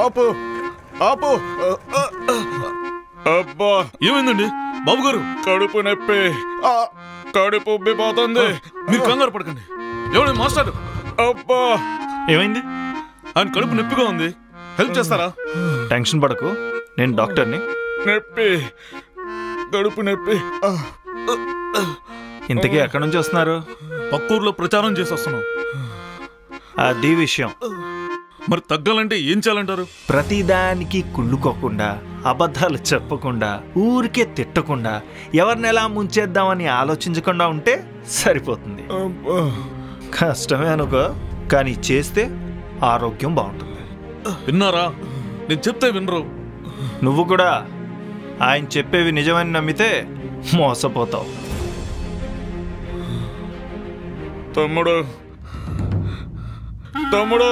ఆపు ఆపు. అబ్బా, ఏమైందండి బాబు గారు? కడుపు నొప్పి, కడుపు ఉబ్బిపోతుంది. మీరు కంగారు పడకండి. ఎవరు మాస్టర్? అబ్బా, ఏమైంది? ఆయన కడుపు నొప్పిగా ఉంది, హెల్ప్ చేస్తారా? టెన్షన్ పడకు, నేను డాక్టర్ని. నొప్పి, కడుపు నొప్పి. ఇంతకీ ఎక్కడి నుంచి వస్తున్నారు? పక్కూర్లో ప్రచారం చేసి వస్తున్నాం. అది విషయం. మరి తగ్గాలంటే ఏం చేయాలంటారు? ప్రతిదానికి కుళ్ళుకోకుండా, అబద్ధాలు చెప్పకుండా, ఊరికే తిట్టకుండా, ఎవరిని ఎలా ముంచేద్దామని ఆలోచించకుండా ఉంటే సరిపోతుంది. కష్టమే అనుకో, కానీ చేస్తే ఆరోగ్యం బాగుంటుంది. విన్నారా? నేను చెప్తే వినరు. నువ్వు కూడా ఆయన చెప్పేవి నిజమని నమ్మితే మోసపోతావు. తమ్ముడు, తమ్ముడు.